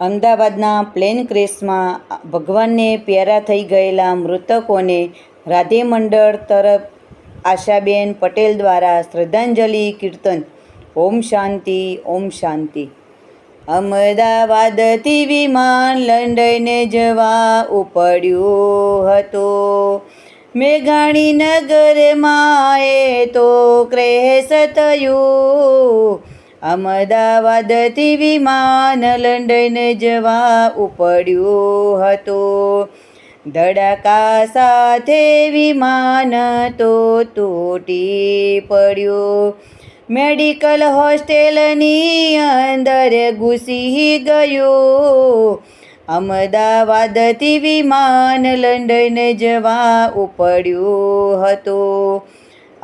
અમદાવાદના પ્લેન ક્રેશમાં ભગવાનને પ્યારા થઈ ગયેલા મૃતકોને રાધે મંડળ તરફ આશાબેન પટેલ દ્વારા શ્રદ્ધાંજલિ કીર્તન. ઓમ શાંતિ, ઓમ શાંતિ. અમદાવાદથી વિમાન લંડન જવા ઉપડ્યું હતું. મેઘાણીનગરમાં એ તો ક્રેશ થયું. અમદાવાદથી વિમાન લંડન જવા ઉપડ્યું હતું. ધડાકા સાથે વિમાન તો તૂટી પડ્યું. મેડિકલ હોસ્ટેલની અંદર ઘૂસી ગયું. અમદાવાદથી વિમાન લંડન જવા ઉપડ્યું હતું.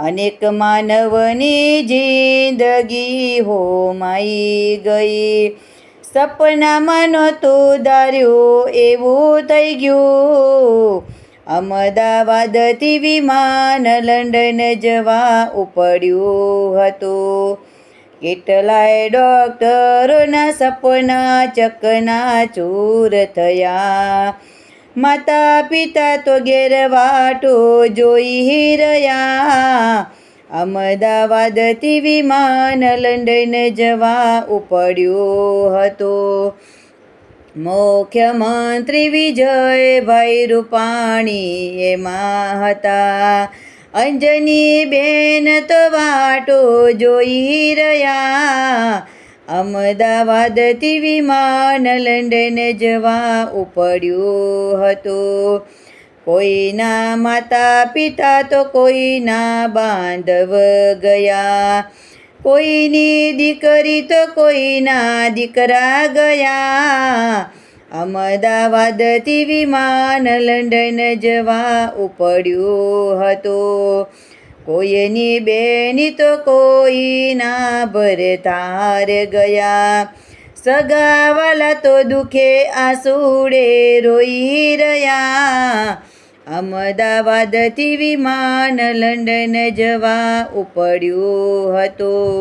અનેક માનવની જિંદગી હોમાઈ ગઈ. સપનામાં નહોતું ધાર્યું એવું થઈ ગયું. અમદાવાદથી વિમાન લંડન જવા ઉપડ્યું હતું. કેટલાય ડૉક્ટરોના સપના ચકનાચૂર થયા. માતા પિતા તો ઘેરવાટો જોઈ રહ્યા. અમદાવાદથી વિમાન લંડન જવા ઉપડ્યું હતું. મુખ્યમંત્રી વિજયભાઈ રૂપાણી એમાં હતા. અંજનીબેન તો વાટો જોઈ રહ્યા. અમદાવાદથી વિમાન લંડન જવા ઉપડ્યું હતું. કોઈના માતા પિતા તો કોઈના બાંધવ ગયા. કોઈની દીકરી તો કોઈના દીકરા ગયા. અમદાવાદથી વિમાન લંડન જવા ઉપડ્યું હતું. કોઈની બેની તો કોઈના ભરતાર ગયા. સગાવાલા તો દુખે આંસુડે રોઈ રહ્યા. અમદાવાદથી વિમાન લંડન જવા ઉપડ્યું હતું.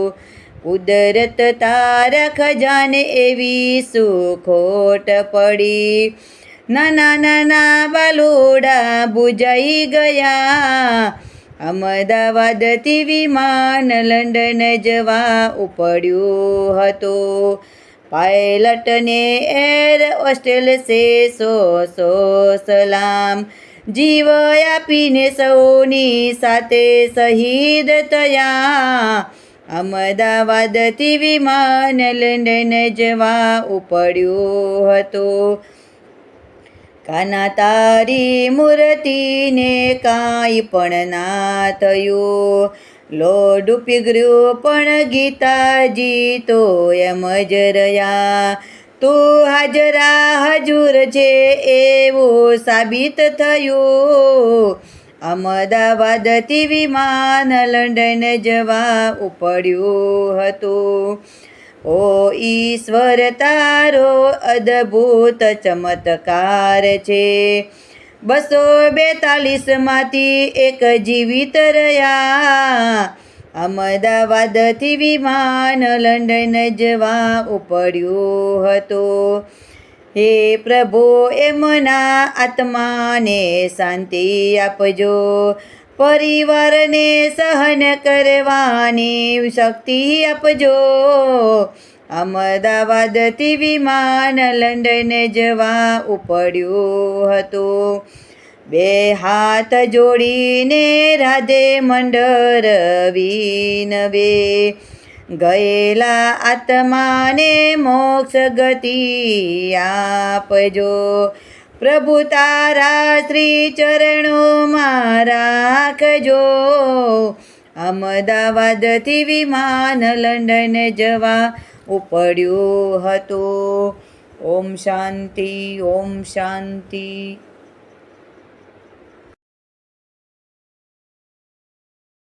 કુદરત તારા ખજાને એવી સુખોટ પડી. નાના નાના બાલોડા બુજાઈ ગયા. અમદાવાદથી વિમાન લંડન જવા ઉપડ્યું હતું. પાયલટને એર હોસ્ટેલ સો સલામ. જીવ આપીને સૌની સાથે શહીદ થયા. અમદાવાદથી વિમાન લંડન જવા ઉપડ્યું હતું. કાના તારી મૂર્તિને કાંઈ પણ ના થયું. લોઢું પીગળ્યું પણ ગીતાજી તો એમ જ રહ્યા. તું હાજરા હજુર છે એવું સાબિત થયું. અમદાવાદથી વિમાન લંડન જવા ઉપડ્યું હતું. ઓ ઈશ્વર તારો અદ્ભુત ચમત્કાર છે. 242માંથી એક જીવિત રહ્યા. અમદાવાદથી વિમાન લંડન જવા ઉપડ્યું હતું. હે પ્રભુ એમના આત્માને શાંતિ આપજો. પરિવારને સહન કરવાની શક્તિ આપજો. અમદાવાદથી વિમાન લંડન જવા ઉપડ્યું હતું. 2 હાથ જોડીને રાધે મંડળ વિનવે. ગયેલા આત્માને મોક્ષ ગતિ આપજો. પ્રભુ તારા શ્રી ચરણોમાં રાખજો. અમદાવાદથી વિમાન લંડન જવા ઉપડ્યું હતું. ઓમ શાંતિ, ઓમ શાંતિ.